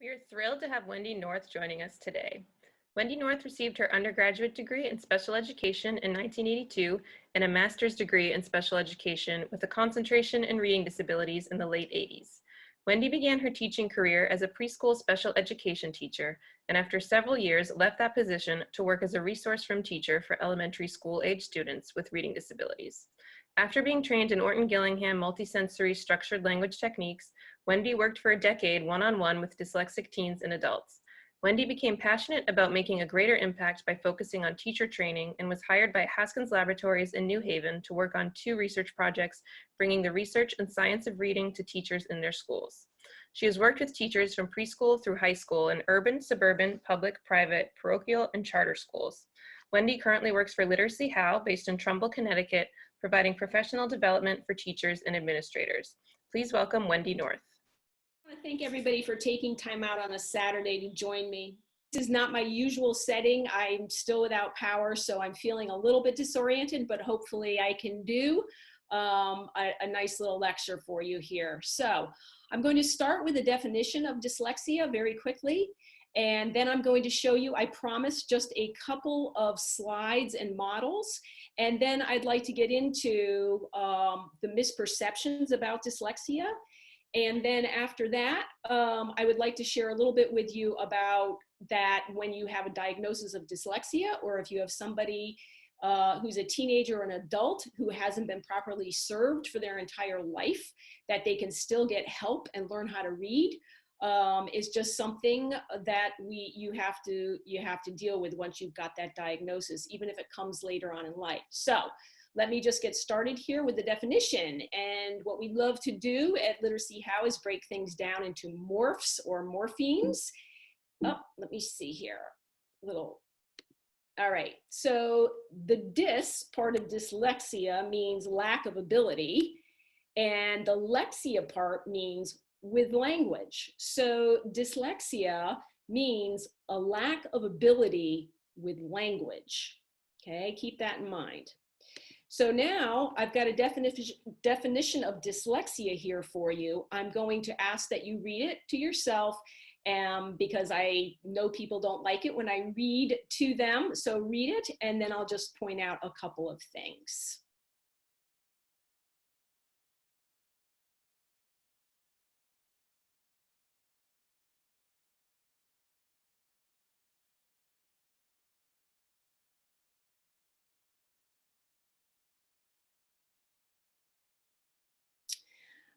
We are thrilled to have Wendy North joining us today. Wendy North received her undergraduate degree in special education in 1982 and a master's degree in special education with a concentration in reading disabilities in the late 80s. Wendy began her teaching career as a preschool special education teacher, and after several years left that position to work as a resource room teacher for elementary school-age students with reading disabilities. After being trained in Orton Gillingham multisensory structured language techniques, Wendy worked for a decade one-on-one with dyslexic teens and adults. Wendy became passionate about making a greater impact by focusing on teacher training and was hired by Haskins Laboratories in New Haven to work on 2 research projects, bringing the research and science of reading to teachers in their schools. She has worked with teachers from preschool through high school in urban, suburban, public, private, parochial, and charter schools. Wendy currently works for Literacy How, based in Trumbull, Connecticut, providing professional development for teachers and administrators. Please welcome Wendy North. I want to thank everybody for taking time out on a Saturday to join me. This is not my usual setting. I'm still without power, so I'm feeling a little bit disoriented, but hopefully I can do a nice little lecture for you here. So I'm going to start with a definition of dyslexia very quickly, and then I'm going to show you, I promise, just a couple of slides and models, and then I'd like to get into the misperceptions about dyslexia. And then after that, I would like to share a little bit with you about that when you have a diagnosis of dyslexia, or if you have somebody who's a teenager or an adult who hasn't been properly served for their entire life, that they can still get help and learn how to read, is just something that you have to deal with once you've got that diagnosis, even if it comes later on in life. So let me just get started here with the definition. And what we love to do at Literacy How is break things down into morphs or morphemes. Oh, let me see here. All right, so the dys part of dyslexia means lack of ability, and the lexia part means with language. So dyslexia means a lack of ability with language. Okay, keep that in mind. So now I've got a definition of dyslexia here for you. I'm going to ask that you read it to yourself because I know people don't like it when I read to them. So read it, and then I'll just point out a couple of things.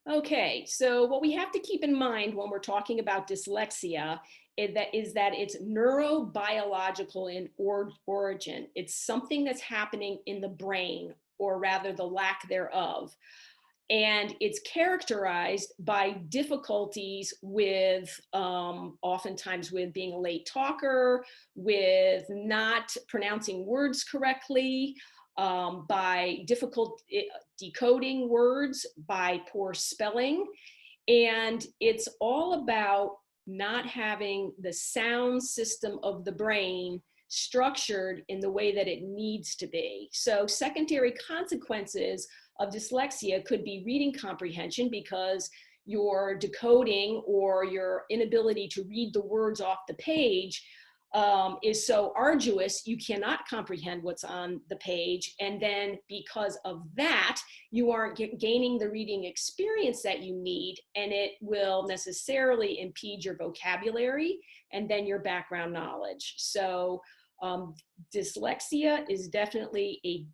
Okay, so what we have to keep in mind when we're talking about dyslexia is that it's neurobiological in origin. It's something that's happening in the brain, or rather the lack thereof. And it's characterized by difficulties with, oftentimes with being a late talker, with not pronouncing words correctly, by difficult decoding words, by poor spelling. And it's all about not having the sound system of the brain structured in the way that it needs to be. So secondary consequences of dyslexia could be reading comprehension, because your decoding or your inability to read the words off the page is so arduous, you cannot comprehend what's on the page. And then because of that, you aren't gaining the reading experience that you need, and it will necessarily impede your vocabulary and then your background knowledge. So dyslexia is definitely a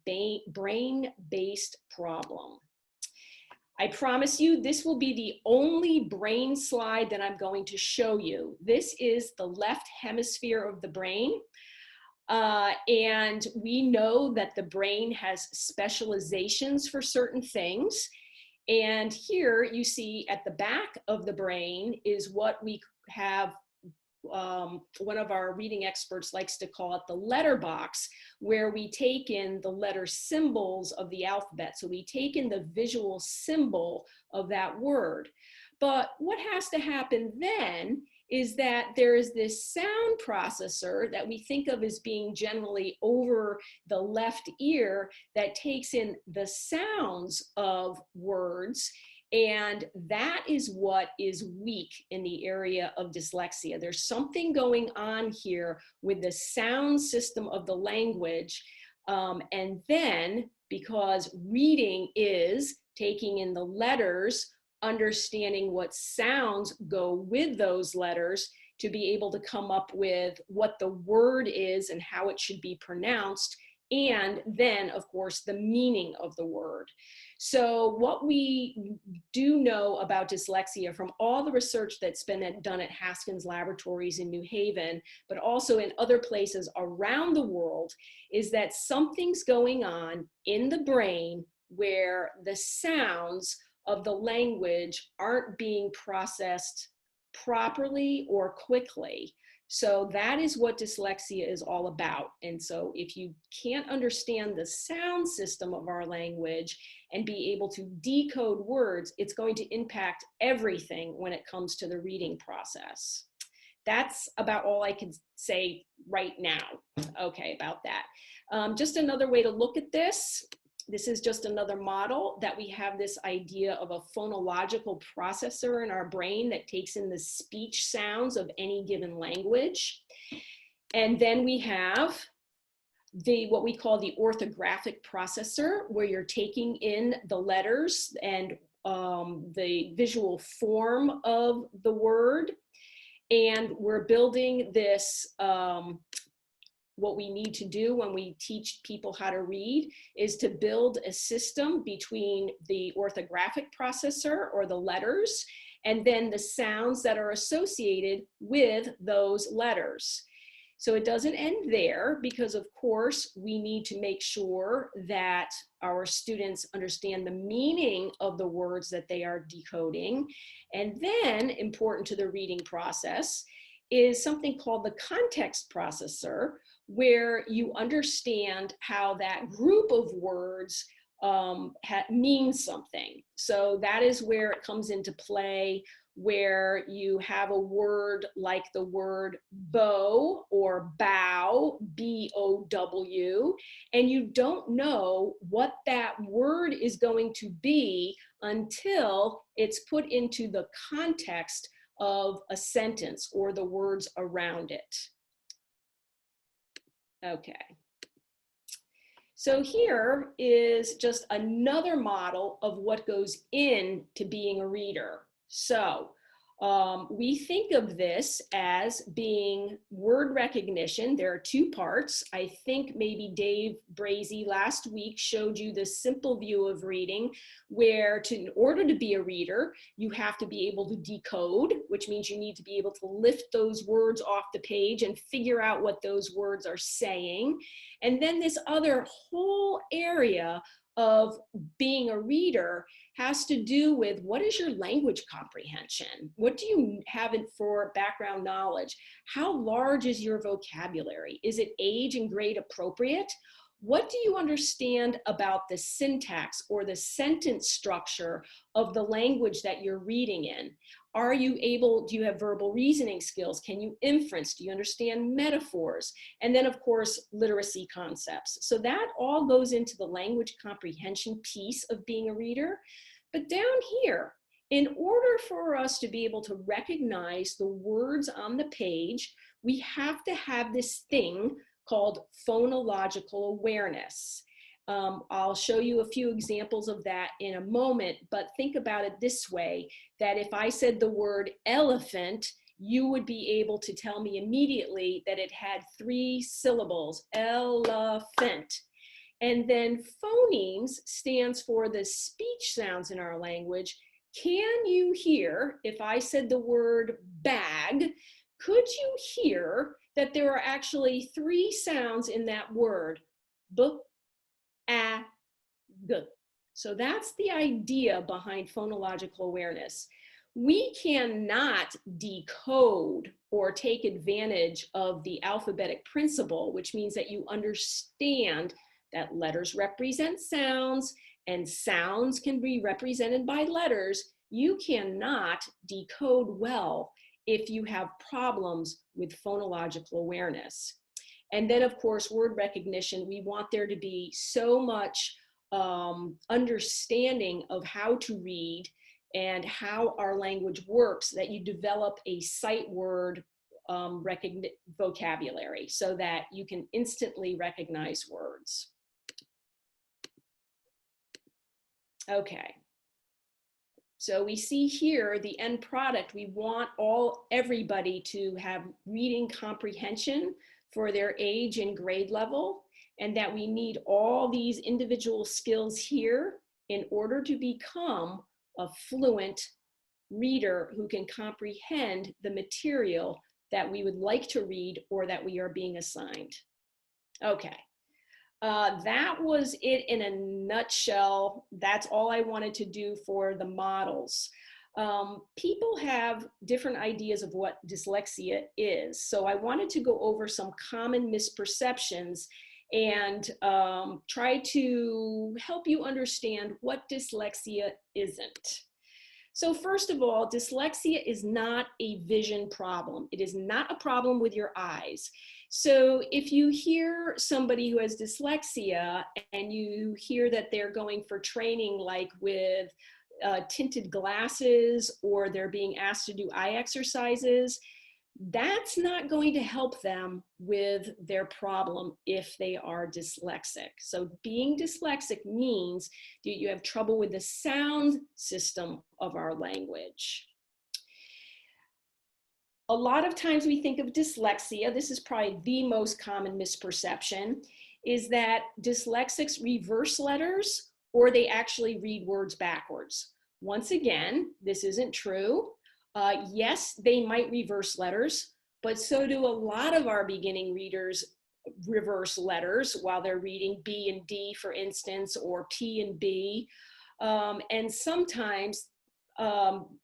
brain-based problem. I promise you, this will be the only brain slide that I'm going to show you. This is the left hemisphere of the brain. And we know that the brain has specializations for certain things. And here you see at the back of the brain is what we have, one of our reading experts likes to call it the letter box, where we take in the letter symbols of the alphabet. So we take in the visual symbol of that word. But what has to happen then is that there is this sound processor that we think of as being generally over the left ear that takes in the sounds of words And that is what is weak in the area of dyslexia. There's something going on here with the sound system of the language. And then, because reading is taking in the letters, understanding what sounds go with those letters to be able to come up with what the word is and how it should be pronounced, and then, of course, the meaning of the word. So what we do know about dyslexia from all the research that's been done at Haskins Laboratories in New Haven, but also in other places around the world, is that something's going on in the brain where the sounds of the language aren't being processed properly or quickly. So that is what dyslexia is all about. And so if you can't understand the sound system of our language and be able to decode words, it's going to impact everything when it comes to the reading process. That's about all I can say right now, okay, about that. Just another way to look at this. This is just another model that we have this idea of a phonological processor in our brain that takes in the speech sounds of any given language. And then we have what we call the orthographic processor, where you're taking in the letters and the visual form of the word. And we're building this what we need to do when we teach people how to read is to build a system between the orthographic processor, or the letters, and then the sounds that are associated with those letters. So it doesn't end there, because of course we need to make sure that our students understand the meaning of the words that they are decoding. And then, important to the reading process, is something called the context processor, where you understand how that group of words means something. So that is where it comes into play, where you have a word like the word bow or bow, B-O-W, and you don't know what that word is going to be until it's put into the context of a sentence or the words around it. Okay. So here is just another model of what goes into being a reader. So we think of this as being word recognition. There are two parts. I think maybe Dave Brazy last week showed you the simple view of reading, where in order to be a reader, you have to be able to decode, which means you need to be able to lift those words off the page and figure out what those words are saying. And then this other whole area of being a reader has to do with what is your language comprehension? What do you have for background knowledge? How large is your vocabulary? Is it age and grade appropriate? What do you understand about the syntax or the sentence structure of the language that you're reading in? Are you able, do you have verbal reasoning skills? Can you inference? Do you understand metaphors? And then, of course, literacy concepts. So that all goes into the language comprehension piece of being a reader. But down here, in order for us to be able to recognize the words on the page, we have to have this thing called phonological awareness. I'll show you a few examples of that in a moment, but think about it this way, that if I said the word elephant, you would be able to tell me immediately that it had 3 syllables, elephant. And then phonemes stands for the speech sounds in our language. Can you hear, if I said the word bag, could you hear that there are actually 3 sounds in that word? B, a, g. So that's the idea behind phonological awareness. We cannot decode or take advantage of the alphabetic principle, which means that you understand that letters represent sounds and sounds can be represented by letters. You cannot decode well if you have problems with phonological awareness. And then, of course, word recognition, we want there to be so much understanding of how to read and how our language works, that you develop a sight word vocabulary so that you can instantly recognize words. Okay. So we see here the end product. We want everybody to have reading comprehension for their age and grade level, and that we need all these individual skills here in order to become a fluent reader who can comprehend the material that we would like to read or that we are being assigned. Okay. That was it in a nutshell. That's all I wanted to do for the models. People have different ideas of what dyslexia is. So I wanted to go over some common misperceptions and try to help you understand what dyslexia isn't. So first of all, dyslexia is not a vision problem. It is not a problem with your eyes. So if you hear somebody who has dyslexia and you hear that they're going for training like with tinted glasses, or they're being asked to do eye exercises, that's not going to help them with their problem if they are dyslexic. So being dyslexic means that you have trouble with the sound system of our language. A lot of times we think of dyslexia, this is probably the most common misperception, is that dyslexics reverse letters or they actually read words backwards. Once again, this isn't true. Yes, they might reverse letters, but so do a lot of our beginning readers reverse letters while they're reading B and D, for instance, or P and B. And sometimes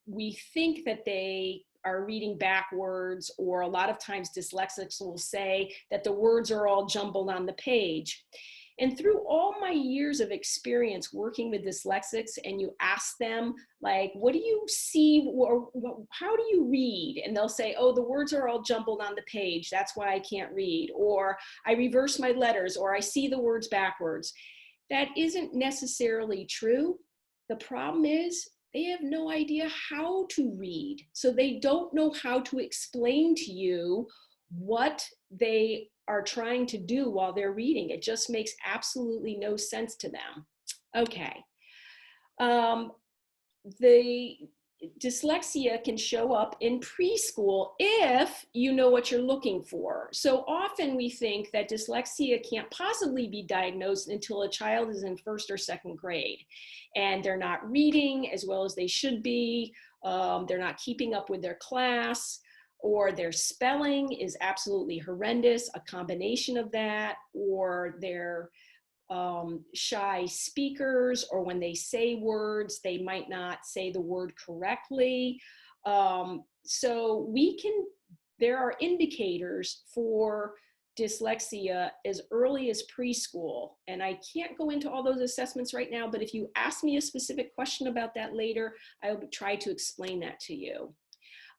we think that they are reading backwards, or a lot of times dyslexics will say that the words are all jumbled on the page. And through all my years of experience working with dyslexics, and you ask them, like, what do you see, or how do you read? And they'll say, oh, the words are all jumbled on the page, that's why I can't read. Or I reverse my letters, or I see the words backwards. That isn't necessarily true. The problem is they have no idea how to read. So they don't know how to explain to you what they are trying to do while they're reading. It just makes absolutely no sense to them. Okay. The dyslexia can show up in preschool if you know what you're looking for. So often we think that dyslexia can't possibly be diagnosed until a child is in first or second grade, and they're not reading as well as they should be. They're not keeping up with their class, or their spelling is absolutely horrendous, a combination of that, or they're shy speakers, or when they say words, they might not say the word correctly. So there are indicators for dyslexia as early as preschool. And I can't go into all those assessments right now, but if you ask me a specific question about that later, I'll try to explain that to you.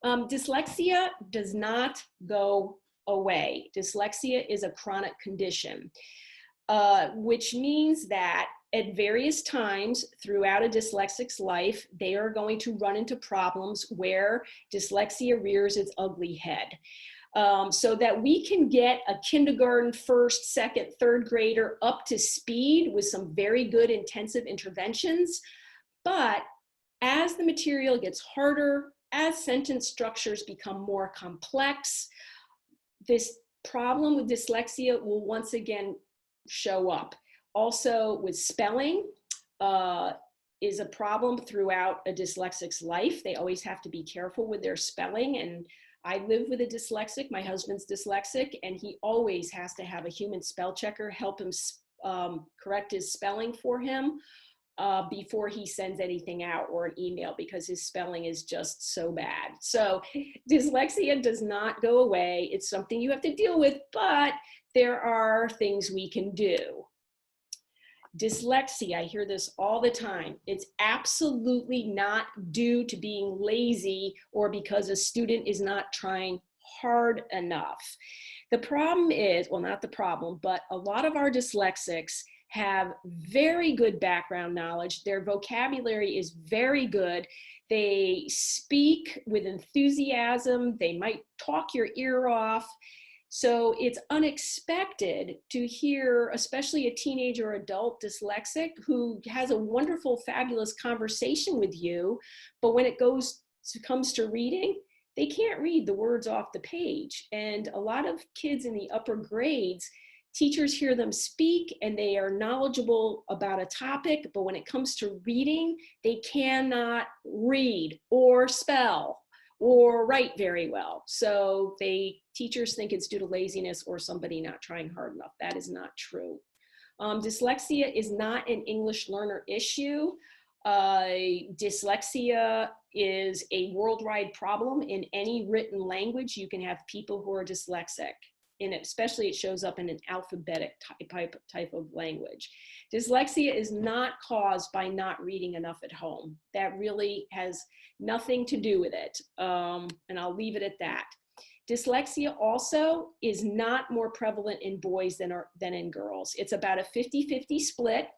Dyslexia does not go away. Dyslexia is a chronic condition, which means that at various times throughout a dyslexic's life, they are going to run into problems where dyslexia rears its ugly head. So that we can get a kindergarten, first, second, third grader up to speed with some very good intensive interventions. But as the material gets harder, as sentence structures become more complex, this problem with dyslexia will once again show up. Also with spelling is a problem throughout a dyslexic's life. They always have to be careful with their spelling. And I live with a dyslexic, my husband's dyslexic, and he always has to have a human spell checker help him correct his spelling for him before he sends anything out or an email, because his spelling is just so bad. So dyslexia does not go away. It's something you have to deal with, but there are things we can do. Dyslexia, I hear this all the time. It's absolutely not due to being lazy or because a student is not trying hard enough. The problem is, well, not the problem, but a lot of our dyslexics have very good background knowledge. Their vocabulary is very good. They speak with enthusiasm. They might talk your ear off. So it's unexpected to hear, especially a teenager or adult dyslexic who has a wonderful, fabulous conversation with you, but when it comes to reading, they can't read the words off the page. And a lot of kids in the upper grades, teachers hear them speak and they are knowledgeable about a topic, but when it comes to reading, they cannot read or spell or write very well. So teachers think it's due to laziness or somebody not trying hard enough. That is not true. Dyslexia is not an English learner issue. Dyslexia is a worldwide problem. In any written language, you can have people who are dyslexic. And especially it shows up in an alphabetic type of language. Dyslexia is not caused by not reading enough at home. That really has nothing to do with it. And I'll leave it at that. Dyslexia also is not more prevalent in boys than in girls. It's about a 50-50 split.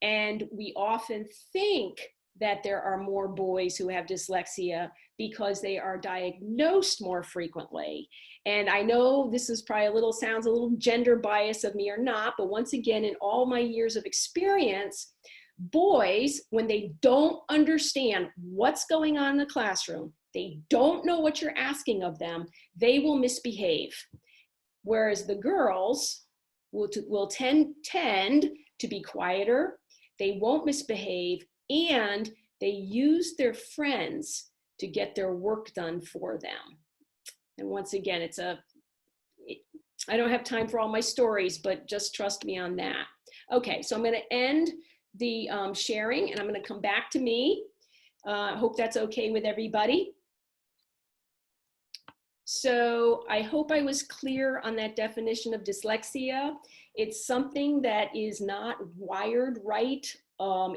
And we often think that there are more boys who have dyslexia because they are diagnosed more frequently. And I know this is probably sounds a little gender bias of me or not, but once again, in all my years of experience, boys, when they don't understand what's going on in the classroom, they don't know what you're asking of them, they will misbehave. Whereas the girls will tend to be quieter, they won't misbehave, and they use their friends to get their work done for them. And once again, I don't have time for all my stories, but just trust me on that. Okay, so I'm going to end the sharing and I'm going to come back to me. I hope that's okay with everybody. So I hope I was clear on that definition of dyslexia. It's something that is not wired right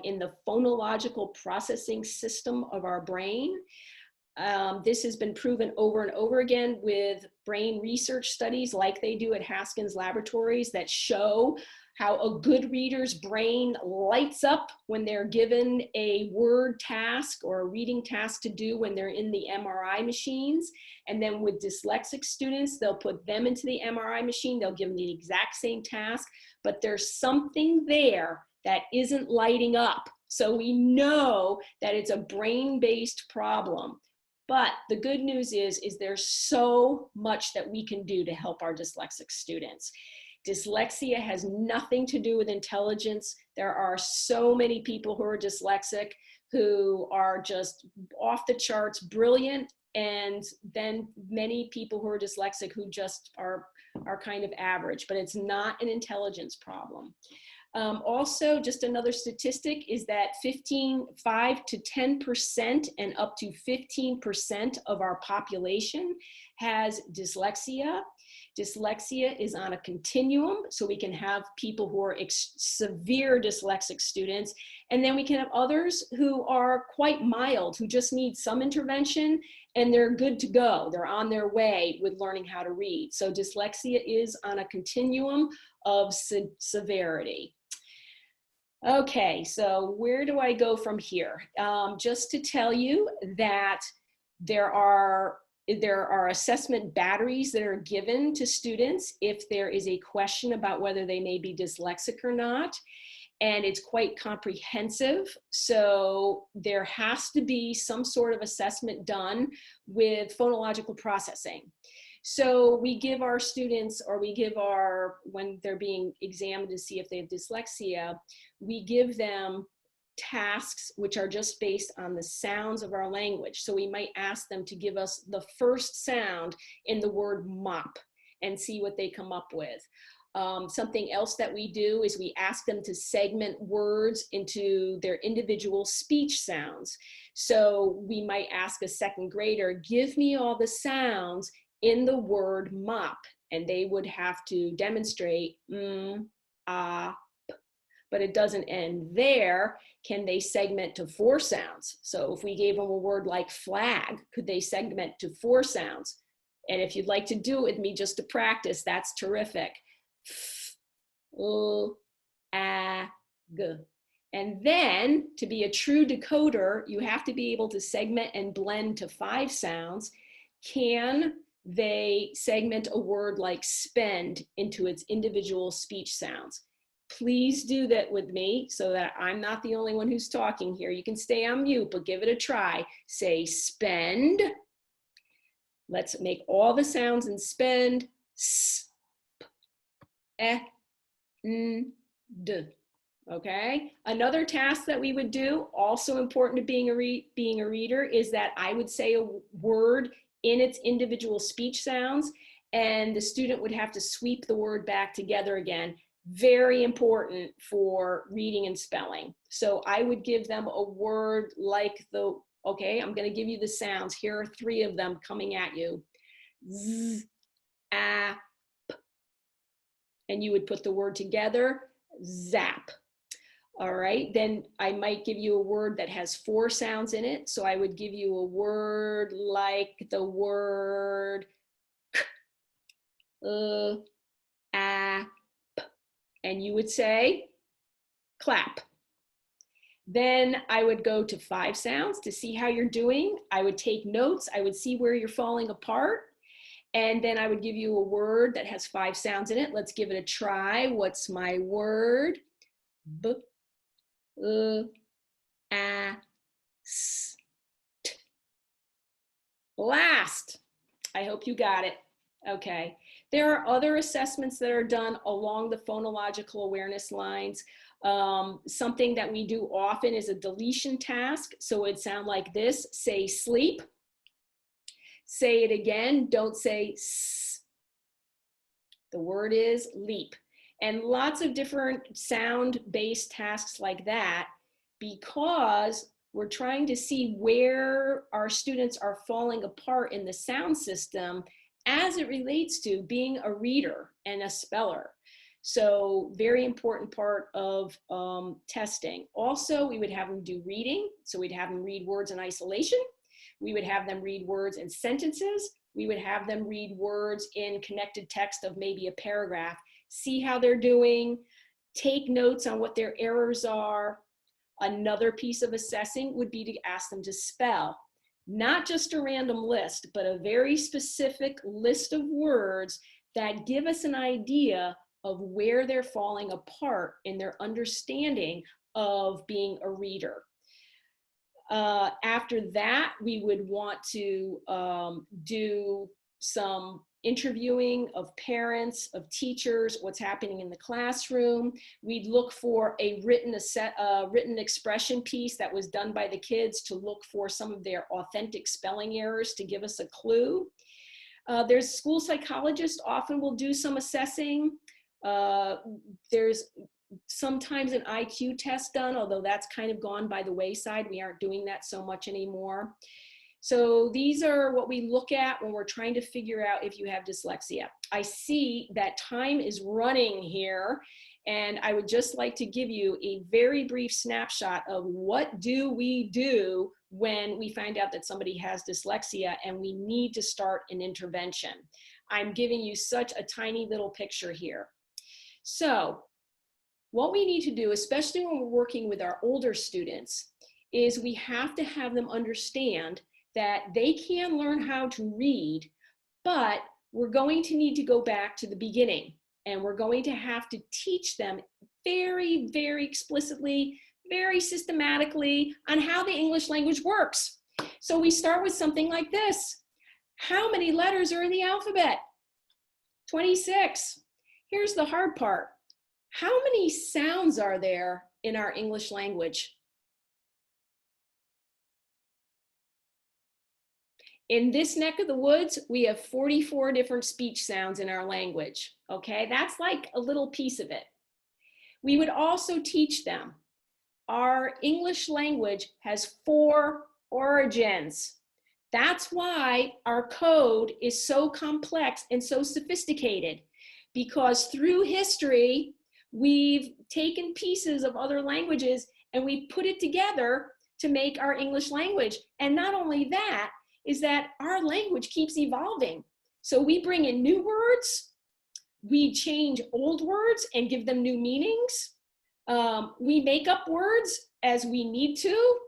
in the phonological processing system of our brain. This has been proven over and over again with brain research studies like they do at Haskins Laboratories that show how a good reader's brain lights up when they're given a word task or a reading task to do when they're in the MRI machines. And then with dyslexic students, they'll put them into the MRI machine, they'll give them the exact same task, but there's something there that isn't lighting up. So we know that it's a brain-based problem. But the good news is there's so much that we can do to help our dyslexic students. Dyslexia has nothing to do with intelligence. There are so many people who are dyslexic who are just off the charts brilliant, and then many people who are dyslexic who just are kind of average, but it's not an intelligence problem. Also, just another statistic is that 5 to 10% and up to 15% of our population has dyslexia. Dyslexia is on a continuum, so we can have people who are severe dyslexic students, and then we can have others who are quite mild, who just need some intervention, and they're good to go. They're on their way with learning how to read. So dyslexia is on a continuum of severity. Okay, so where do I go from here? Just to tell you that there are assessment batteries that are given to students if there is a question about whether they may be dyslexic or not, and it's quite comprehensive. So there has to be some sort of assessment done with phonological processing. So we give our students, or when they're being examined to see if they have dyslexia, we give them tasks which are just based on the sounds of our language. So we might ask them to give us the first sound in the word mop and see what they come up with. Something else that we do is we ask them to segment words into their individual speech sounds. So we might ask a second grader, give me all the sounds in the word mop, and they would have to demonstrate but it doesn't end there. Can they segment to 4 sounds? So if we gave them a word like flag, could they segment to 4 sounds? And if you'd like to do it with me just to practice, that's terrific. ag. And then to be a true decoder, you have to be able to segment and blend to 5 sounds. Can they segment a word like spend into its individual speech sounds? Please do that with me so that I'm not the only one who's talking here. You can stay on mute, but give it a try. Say spend. Let's make all the sounds in spend. S, p, n, d. Okay. Another task that we would do, also important to being a reader, is that I would say a word in its individual speech sounds, and the student would have to sweep the word back together again. Very important for reading and spelling. So I would give them a word like okay, I'm going to give you the sounds. Here are 3 of them coming at you. Z, a, p. And you would put the word together, zap. All right, then I might give you a word that has 4 sounds in it. So I would give you a word like the word k, a, p, and you would say clap. Then I would go to 5 sounds to see how you're doing. I would take notes. I would see where you're falling apart. And then I would give you a word that has 5 sounds in it. Let's give it a try. What's my word? B, a, s, t. Last. I hope you got it. Okay. There are other assessments that are done along the phonological awareness lines. Something that we do often is a deletion task. So it'd sound like this. Say sleep. Say it again. Don't say s. The word is leap. And lots of different sound-based tasks like that, because we're trying to see where our students are falling apart in the sound system as it relates to being a reader and a speller. So very important part of testing. Also, we would have them do reading. So we'd have them read words in isolation. We would have them read words in sentences. We would have them read words in connected text of maybe a paragraph. See how they're doing, take notes on what their errors are. Another piece of assessing would be to ask them to spell, not just a random list, but a very specific list of words that give us an idea of where they're falling apart in their understanding of being a reader. After that, we would want to do some interviewing of parents, of teachers, what's happening in the classroom. We'd look for a written expression piece that was done by the kids to look for some of their authentic spelling errors to give us a clue. There's school psychologists often will do some assessing. There's sometimes an IQ test done, although that's kind of gone by the wayside. We aren't doing that so much anymore. So these are what we look at when we're trying to figure out if you have dyslexia. I see that time is running here, and I would just like to give you a very brief snapshot of what do we do when we find out that somebody has dyslexia and we need to start an intervention. I'm giving you such a tiny little picture here. So what we need to do, especially when we're working with our older students, is we have to have them understand that they can learn how to read, but we're going to need to go back to the beginning, and we're going to have to teach them very, very explicitly, very systematically on how the English language works. So we start with something like this. How many letters are in the alphabet? 26. Here's the hard part. How many sounds are there in our English language? In this neck of the woods, we have 44 different speech sounds in our language, okay? That's like a little piece of it. We would also teach them our English language has 4 origins. That's why our code is so complex and so sophisticated, because through history, we've taken pieces of other languages and we put it together to make our English language. And not only that, is that our language keeps evolving. So we bring in new words, we change old words and give them new meanings. We make up words as we need to.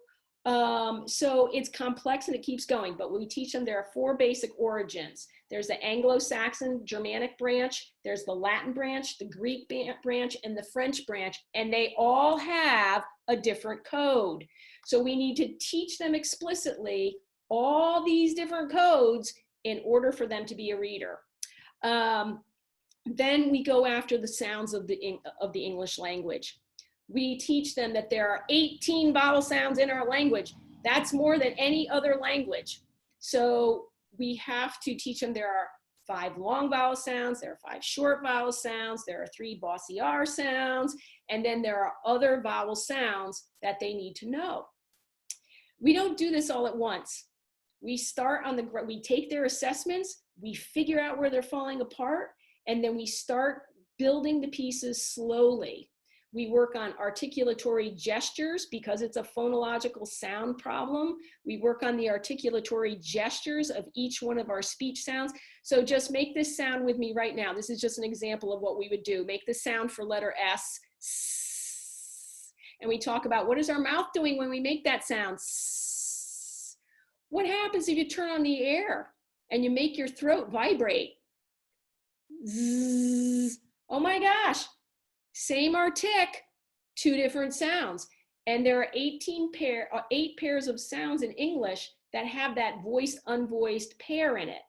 So it's complex and it keeps going, but we teach them there are 4 basic origins. There's the Anglo-Saxon Germanic branch, there's the Latin branch, the Greek branch, and the French branch, and they all have a different code. So we need to teach them explicitly all these different codes in order for them to be a reader. Then we go after the sounds of the English language. We teach them that there are 18 vowel sounds in our language. That's more than any other language. So we have to teach them there are 5 long vowel sounds, there are 5 short vowel sounds, there are 3 bossy R sounds, and then there are other vowel sounds that they need to know. We don't do this all at once. We start on we take their assessments, we figure out where they're falling apart, and then we start building the pieces slowly. We work on articulatory gestures because it's a phonological sound problem. We work on the articulatory gestures of each one of our speech sounds. So just make this sound with me right now. This is just an example of what we would do. Make the sound for letter S. And we talk about what is our mouth doing when we make that sound? What happens if you turn on the air and you make your throat vibrate? Zzz. Oh my gosh. Same artic, 2 different sounds. And there are 8 pairs of sounds in English that have that voiced, unvoiced pair in it.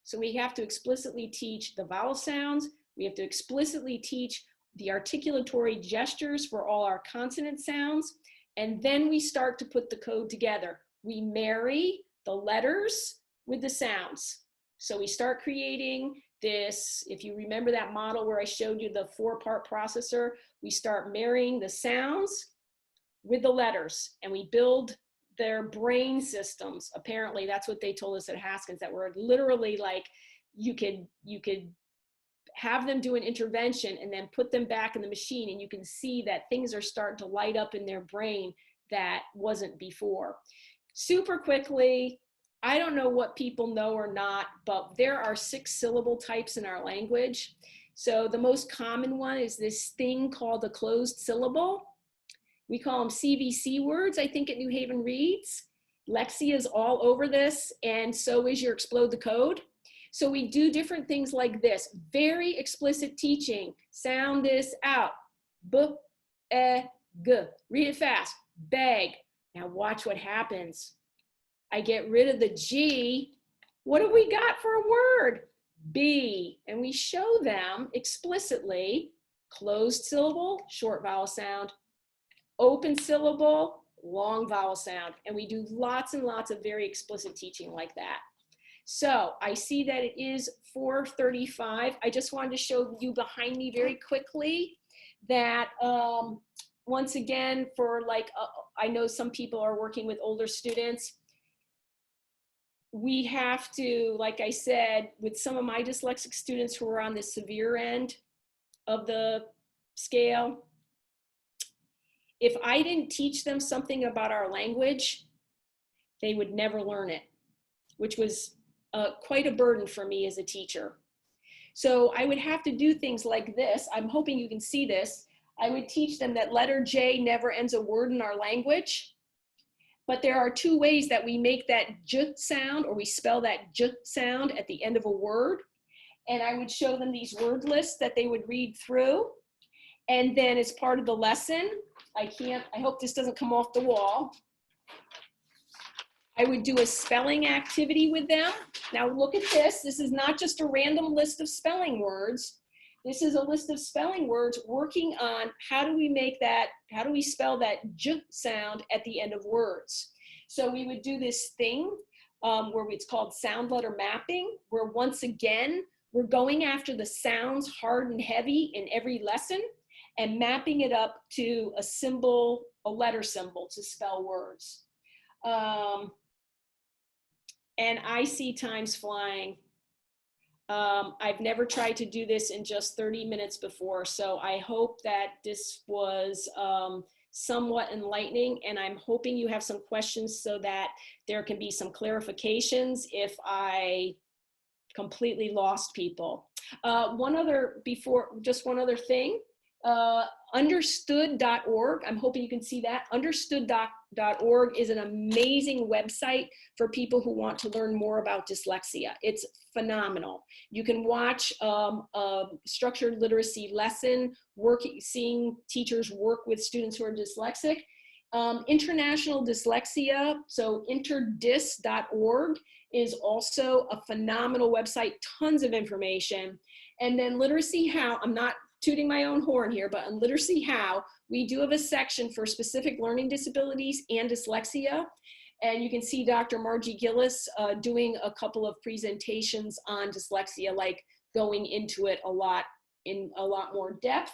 So we have to explicitly teach the vowel sounds. We have to explicitly teach the articulatory gestures for all our consonant sounds. And then we start to put the code together. We marry the letters with the sounds. So we start creating this, if you remember that model where I showed you the 4-part processor, we start marrying the sounds with the letters and we build their brain systems. Apparently that's what they told us at Haskins, that we're literally like, you could have them do an intervention and then put them back in the machine and you can see that things are starting to light up in their brain that wasn't before. Super quickly, I don't know what people know or not, but there are 6 syllable types in our language. So the most common one is this thing called a closed syllable. We call them CVC words, I think, at New Haven Reads. Lexia is all over this, and so is your Explode the Code. So we do different things like this. Very explicit teaching. Sound this out. B, e, g. Read it fast. Beg. Now watch what happens. I get rid of the G. What have we got for a word? B. And we show them explicitly closed syllable, short vowel sound, open syllable, long vowel sound. And we do lots and lots of very explicit teaching like that. So I see that it is 4:35. I just wanted to show you behind me very quickly that once again, for like, I know some people are working with older students. We have to, like I said, with some of my dyslexic students who are on the severe end of the scale, if I didn't teach them something about our language, they would never learn it, which was quite a burden for me as a teacher. So I would have to do things like this. I'm hoping you can see this. I would teach them that letter J never ends a word in our language. But there are 2 ways that we make that j sound, or we spell that j sound at the end of a word. And I would show them these word lists that they would read through. And then as part of the lesson, I hope this doesn't come off the wall. I would do a spelling activity with them. Now look at this. This is not just a random list of spelling words. This is a list of spelling words working on how do we spell that j sound at the end of words. So we would do this thing where it's called sound letter mapping, where once again, we're going after the sounds hard and heavy in every lesson and mapping it up to a symbol, a letter symbol to spell words. And I see time's flying. I've never tried to do this in just 30 minutes before, so I hope that this was somewhat enlightening, and I'm hoping you have some questions so that there can be some clarifications if I completely lost people. One other thing. Understood.org. I'm hoping you can see that. Understood.org is an amazing website for people who want to learn more about dyslexia. It's phenomenal. You can watch a structured literacy lesson, seeing teachers work with students who are dyslexic. International Dyslexia, so interdys.org is also a phenomenal website, tons of information. And then Literacy How, I'm not tooting my own horn here, but on Literacy How, we do have a section for specific learning disabilities and dyslexia. And you can see Dr. Margie Gillis doing a couple of presentations on dyslexia, like going into it in a lot more depth.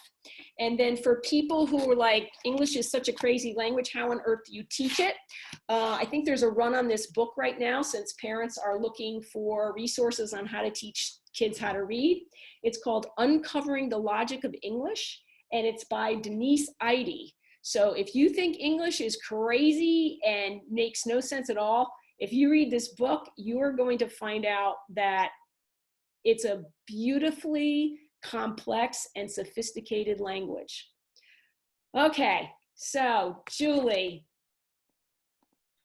And then for people who are like, English is such a crazy language, how on earth do you teach it? I think there's a run on this book right now, since parents are looking for resources on how to teach kids how to read. It's called Uncovering the Logic of English, and it's by Denise Eide. So if you think English is crazy and makes no sense at all, if you read this book, you are going to find out that it's a beautifully complex and sophisticated language. Okay, so Julie,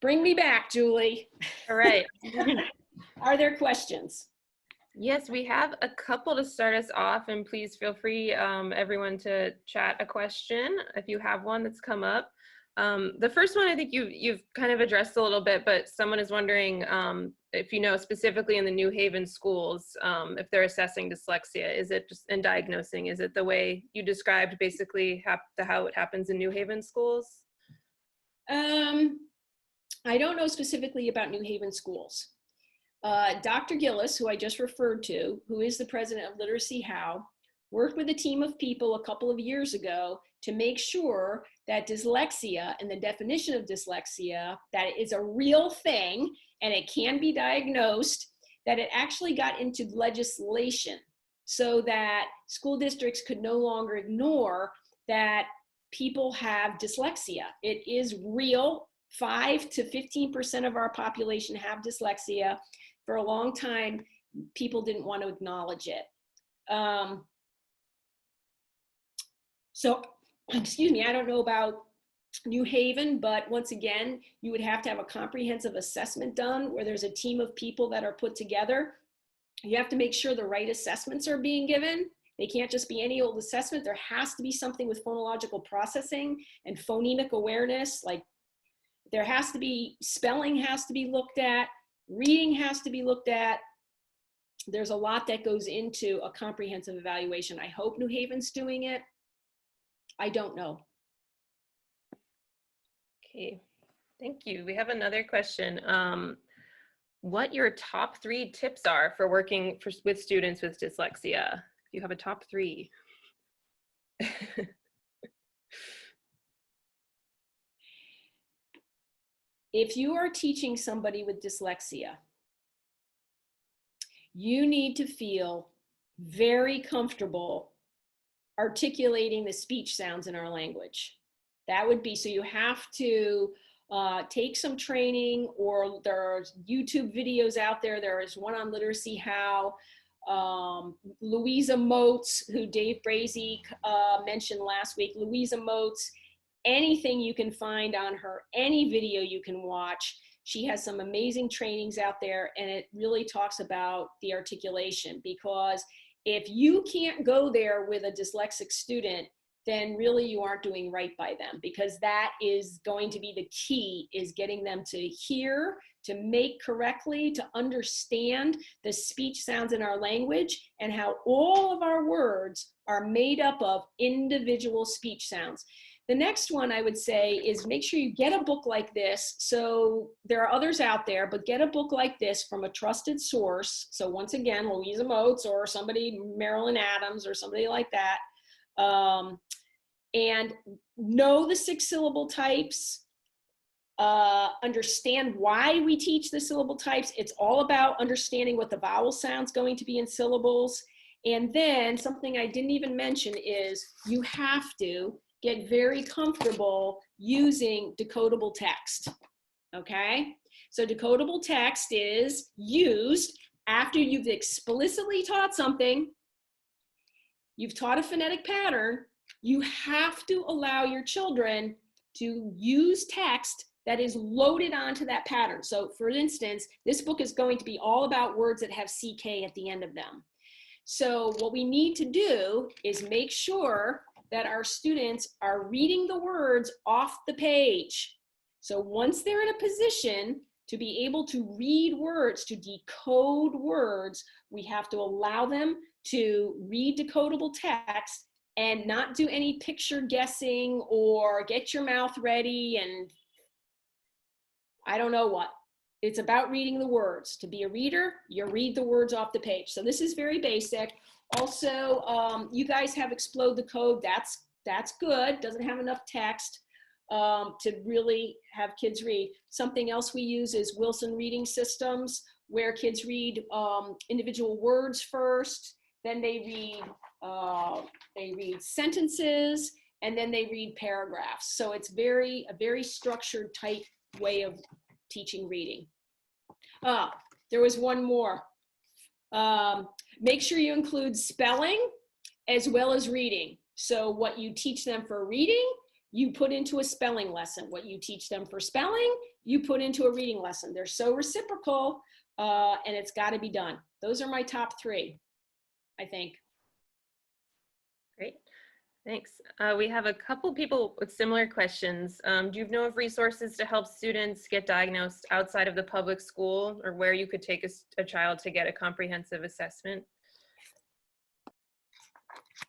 bring me back, Julie. All right. Are there questions? Yes, we have a couple to start us off, and please feel free, everyone, to chat a question if you have one that's come up. The first one I think you've kind of addressed a little bit, but someone is wondering if you know specifically in the New Haven schools, if they're assessing dyslexia, is it just in diagnosing, is it the way you described basically how it happens in New Haven schools? I don't know specifically about New Haven schools. Dr. Gillis, who I just referred to, who is the president of Literacy How, worked with a team of people a couple of years ago to make sure that dyslexia and the definition of dyslexia, that it is a real thing and it can be diagnosed, that it actually got into legislation so that school districts could no longer ignore that people have dyslexia. It is real. 5 to 15% of our population have dyslexia. For a long time, people didn't want to acknowledge it. So, excuse me, I don't know about New Haven, but once again, you would have to have a comprehensive assessment done where there's a team of people that are put together. You have to make sure the right assessments are being given. They can't just be any old assessment. There has to be something with phonological processing and phonemic awareness. Like, there has to be, spelling has to be looked at, reading has to be looked at. There's a lot that goes into a comprehensive evaluation. I hope New Haven's doing it. I don't know. Okay, thank you. We have another question. What your top 3 tips are for working with students with dyslexia? If you have a top 3. If you are teaching somebody with dyslexia, you need to feel very comfortable articulating the speech sounds in our language. That would be, so you have to take some training, or there are YouTube videos out there. There is one on Literacy How. Louisa Moats, who Dave Brazy mentioned last week, Louisa Moats, anything you can find on her, any video you can watch. She has some amazing trainings out there, and it really talks about the articulation, because if you can't go there with a dyslexic student, then really you aren't doing right by them, because that is going to be the key, is getting them to hear, to make correctly, to understand the speech sounds in our language and how all of our words are made up of individual speech sounds. The next one I would say is make sure you get a book like this. So there are others out there, but get a book like this from a trusted source. So once again, Louisa Moats or somebody, Marilyn Adams or somebody like that. And know the 6 syllable types, understand why we teach the syllable types. It's all about understanding what the vowel sound's going to be in syllables. And then something I didn't even mention is you have to get very comfortable using decodable text, okay? So decodable text is used after you've explicitly taught something, you've taught a phonetic pattern, You have to allow your children to use text that is loaded onto that pattern. So for instance, this book is going to be all about words that have CK at the end of them. So what we need to do is make sure that our students are reading the words off the page. So once they're in a position to be able to read words, to decode words, we have to allow them to read decodable text and not do any picture guessing or get your mouth ready and I don't know what. It's about reading the words. To be a reader, you read the words off the page. So this is very basic. Also, you guys have Explode the Code. That's good. Doesn't have enough text to really have kids read. Something else we use is Wilson Reading Systems, where kids read individual words first, then they read sentences, and then they read paragraphs. So it's a very structured, tight way of teaching reading. There was one more. Make sure you include spelling as well as reading. So what you teach them for reading, you put into a spelling lesson. What you teach them for spelling, you put into a reading lesson. They're so reciprocal, and it's got to be done. Those are my top 3, I think. Great. Thanks. We have a couple people with similar questions. Do you know of resources to help students get diagnosed outside of the public school, or where you could take a child to get a comprehensive assessment?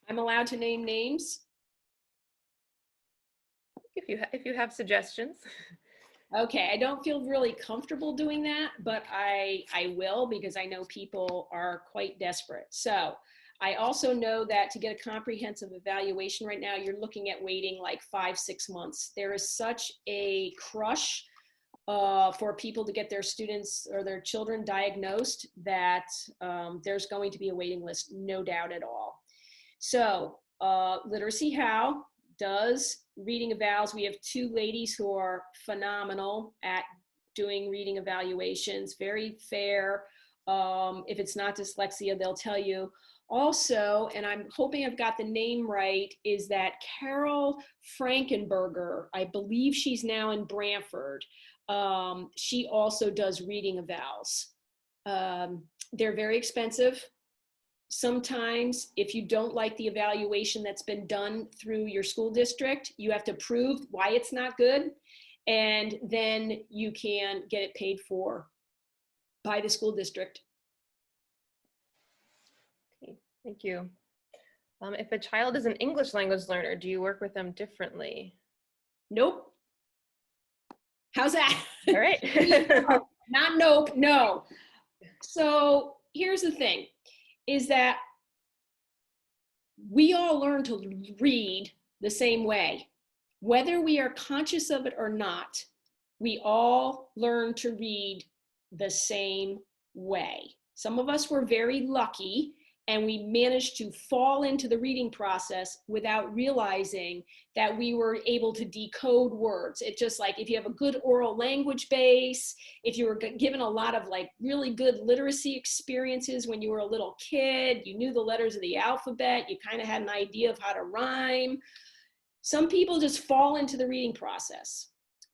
I'm allowed to name names. If you have suggestions. Okay, I don't feel really comfortable doing that, but I will, because I know people are quite desperate. So I also know that to get a comprehensive evaluation right now, you're looking at waiting like 5-6 months. There is such a crush for people to get their students or their children diagnosed that there's going to be a waiting list, no doubt at all. So Literacy How does reading evals. We have 2 ladies who are phenomenal at doing reading evaluations, very fair. If it's not dyslexia, they'll tell you. Also, and I'm hoping I've got the name right, is that Carol Frankenberger, I believe she's now in Brantford. She also does reading evals. They're very expensive. Sometimes if you don't like the evaluation that's been done through your school district, you have to prove why it's not good, and then you can get it paid for by the school district. Okay, thank you. If a child is an English language learner, do you work with them differently? Nope. How's that? All right. No, not nope, no. So here's the thing, is that we all learn to read the same way. Whether we are conscious of it or not, we all learn to read the same way. Some of us were very lucky and we managed to fall into the reading process without realizing that we were able to decode words. It's just like if you have a good oral language base, if you were given a lot of like really good literacy experiences when you were a little kid, you knew the letters of the alphabet, you kind of had an idea of how to rhyme. Some people just fall into the reading process,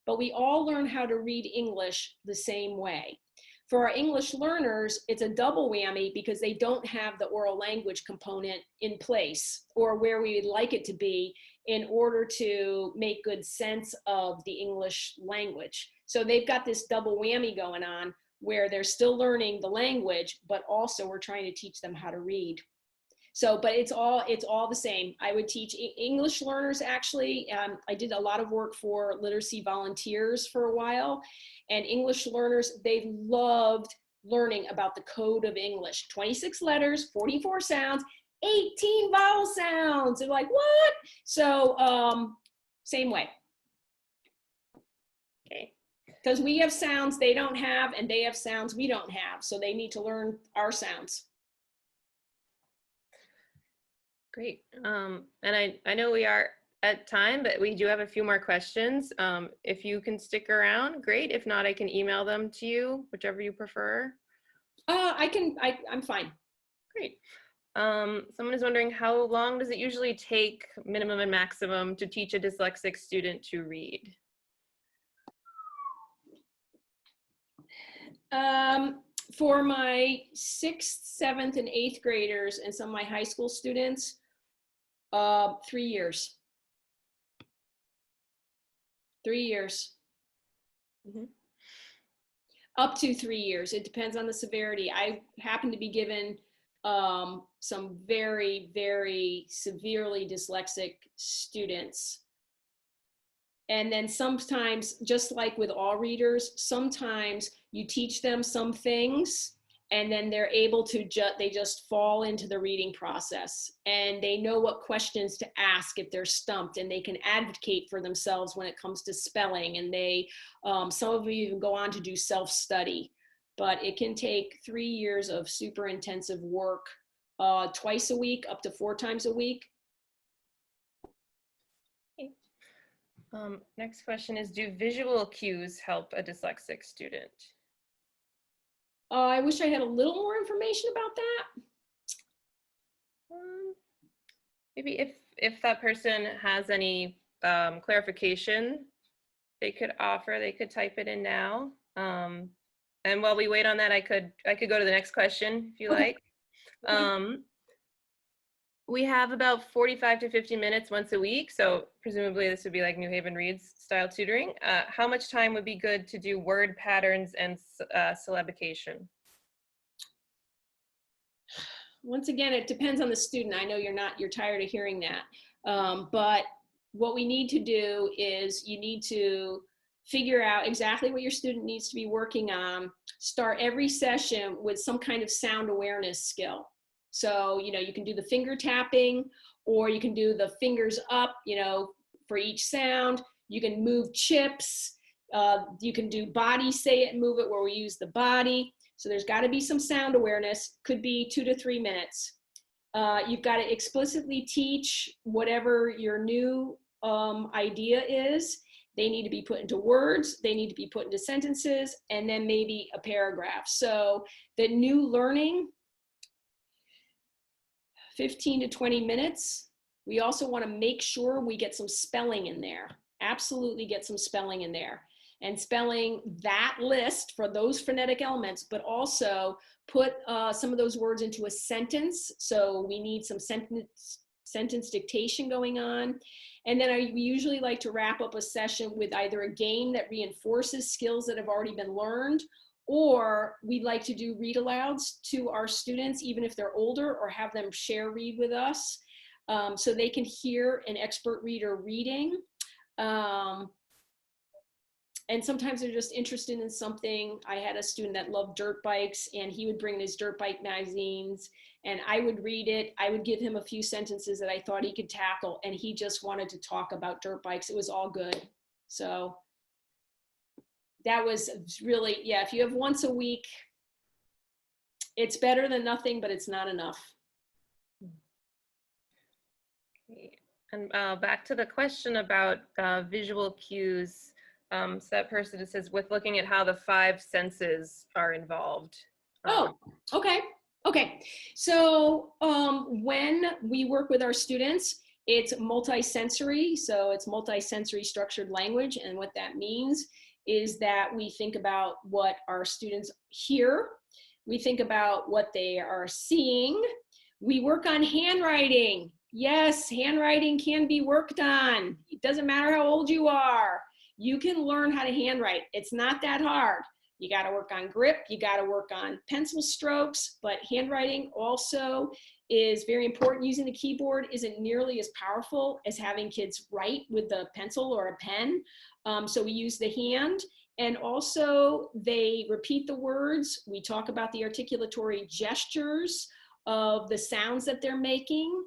but we all learn how to read English the same way. For our English learners, it's a double whammy because they don't have the oral language component in place or where we would like it to be in order to make good sense of the English language. So they've got this double whammy going on where they're still learning the language, but also we're trying to teach them how to read. So, but it's all the same. I would teach English learners, actually. I did a lot of work for literacy volunteers for a while, and English learners, they loved learning about the code of English. 26 letters, 44 sounds, 18 vowel sounds. They're like, what? So, same way. Okay. Because we have sounds they don't have, and they have sounds we don't have. So they need to learn our sounds. Great. And I know we are at time, but we do have a few more questions. If you can stick around, great. If not, I can email them to you, whichever you prefer. I'm fine. Great. Someone is wondering, how long does it usually take, minimum and maximum, to teach a dyslexic student to read? For my 6th, 7th, and 8th graders and some of my high school students, 3 years. 3 years. Mm-hmm. Up to 3 years. It depends on the severity. I happen to be given some very, very severely dyslexic students. And then sometimes, just like with all readers, sometimes you teach them some things and then they're able to they just fall into the reading process, and they know what questions to ask if they're stumped, and they can advocate for themselves when it comes to spelling. And they, some of you even go on to do self-study, but it can take 3 years of super intensive work, twice a week, up to 4 times a week. Next question is, do visual cues help a dyslexic student? I wish I had a little more information about that. Maybe if that person has any clarification they could offer, they could type it in now. And while we wait on that, I could go to the next question if you Okay. like. We have about 45 to 50 minutes once a week, so presumably this would be like New Haven Reads style tutoring. How much time would be good to do word patterns and syllabication? Once again, it depends on the student. I know you're tired of hearing that. But what we need to do is you need to figure out exactly what your student needs to be working on. Start every session with some kind of sound awareness skill. So, you can do the finger tapping, or you can do the fingers up, for each sound. You can move chips. You can do body say it and move it, where we use the body. So there's got to be some sound awareness. Could be 2 to 3 minutes. You've got to explicitly teach whatever your new idea is. They need to be put into words. They need to be put into sentences, and then maybe a paragraph. So the new learning, 15 to 20 minutes. We also want to make sure we get some spelling in there. Absolutely get some spelling in there. And spelling that list for those phonetic elements, but also put some of those words into a sentence. So we need some sentence dictation going on. And then we usually like to wrap up a session with either a game that reinforces skills that have already been learned, or we'd like to do read alouds to our students, even if they're older, or have them share read with us, so they can hear an expert reader reading. And sometimes they're just interested in something. I had a student that loved dirt bikes, and he would bring his dirt bike magazines, and I would read it. I would give him a few sentences that I thought he could tackle, and he just wanted to talk about dirt bikes. It was all good. So that was really, yeah, if you have once a week, it's better than nothing, but it's not enough. Okay. And back to the question about visual cues. So that person says, with looking at how the 5 senses are involved. Oh, okay. Okay. So when we work with our students, it's multisensory. So it's multisensory structured language. And what that means is that we think about what our students hear. We think about what they are seeing. We work on handwriting. Yes, handwriting can be worked on. It doesn't matter how old you are. You can learn how to handwrite. It's not that hard. You got to work on grip. You got to work on pencil strokes, but handwriting also is very important. Using the keyboard isn't nearly as powerful as having kids write with the pencil or a pen. So we use the hand, and also they repeat the words. We talk about the articulatory gestures of the sounds that they're making.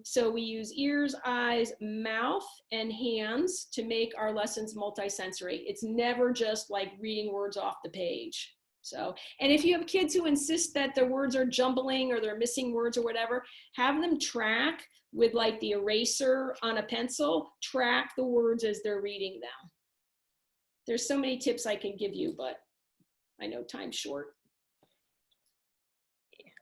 So we use ears, eyes, mouth, and hands to make our lessons multisensory. It's never just like reading words off the page. So, and if you have kids who insist that their words are jumbling or they're missing words or whatever, have them track with like the eraser on a pencil, track the words as they're reading them. There's so many tips I can give you, but I know time's short.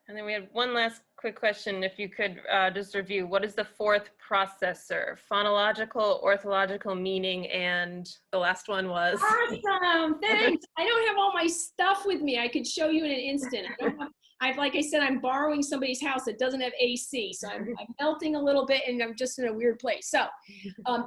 And then we had one last quick question. If you could just review, what is the fourth processor? Phonological, orthological meaning, and the last one was? Awesome, thanks. I don't have all my stuff with me. I could show you in an instant. Like I said, I'm borrowing somebody's house that doesn't have AC, so I'm melting a little bit and I'm just in a weird place. So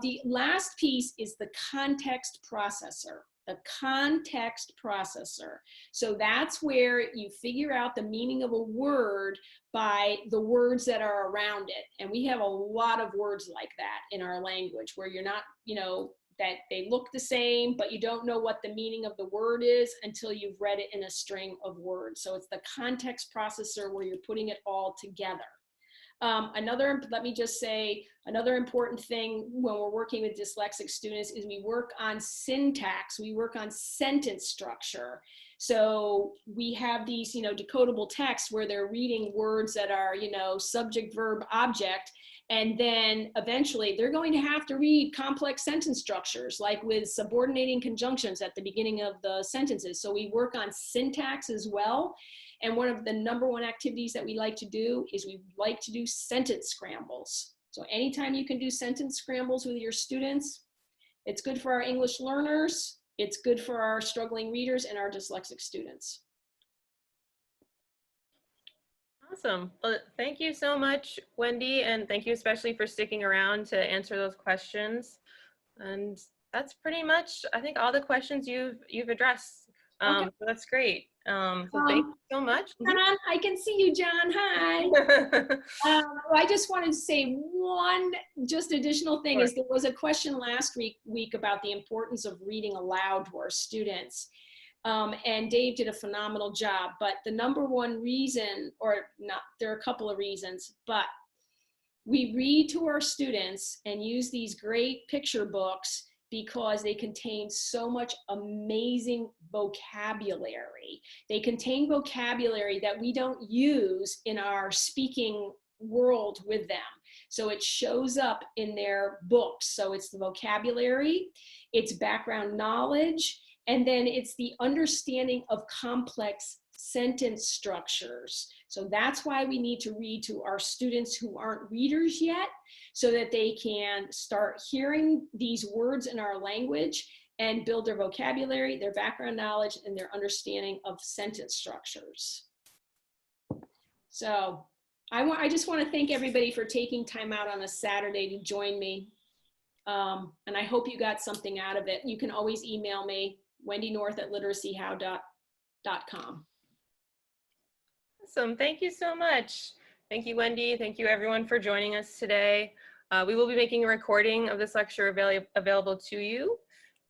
the last piece is the context processor. The context processor. So that's where you figure out the meaning of a word by the words that are around it. And we have a lot of words like that in our language where you're not, that they look the same, but you don't know what the meaning of the word is until you've read it in a string of words. So it's the context processor where you're putting it all together. Let me just say, another important thing when we're working with dyslexic students is we work on syntax, we work on sentence structure. So we have these, decodable texts where they're reading words that are, subject, verb, object, and then eventually they're going to have to read complex sentence structures, like with subordinating conjunctions at the beginning of the sentences. So we work on syntax as well. And one of the #1 activities that we like to do is we like to do sentence scrambles. So anytime you can do sentence scrambles with your students, it's good for our English learners, it's good for our struggling readers and our dyslexic students. Awesome. Well, thank you so much, Wendy, and thank you especially for sticking around to answer those questions. And that's pretty much, I think, all the questions you've addressed. Okay. So that's great. So thank you so much. John, I can see you, John. Hi. I just wanted to say one just additional thing. Is there was a question last week about the importance of reading aloud to our students. And Dave did a phenomenal job, but the #1 reason, or not, there are a couple of reasons, but we read to our students and use these great picture books because they contain so much amazing vocabulary. They contain vocabulary that we don't use in our speaking world with them. So it shows up in their books. So it's the vocabulary, it's background knowledge, and then it's the understanding of complex sentence structures. So that's why we need to read to our students who aren't readers yet, so that they can start hearing these words in our language and build their vocabulary, their background knowledge, and their understanding of sentence structures. So I just want to thank everybody for taking time out on a Saturday to join me. And I hope you got something out of it. You can always email me, wendynorth@literacyhow.com. Awesome. Thank you so much. Thank you, Wendy. Thank you, everyone, for joining us today. We will be making a recording of this lecture available to you.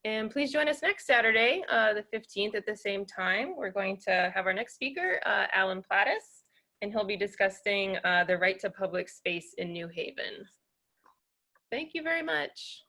And please join us next Saturday, the 15th at the same time. We're going to have our next speaker, Alan Plattis, and he'll be discussing the right to public space in New Haven. Thank you very much.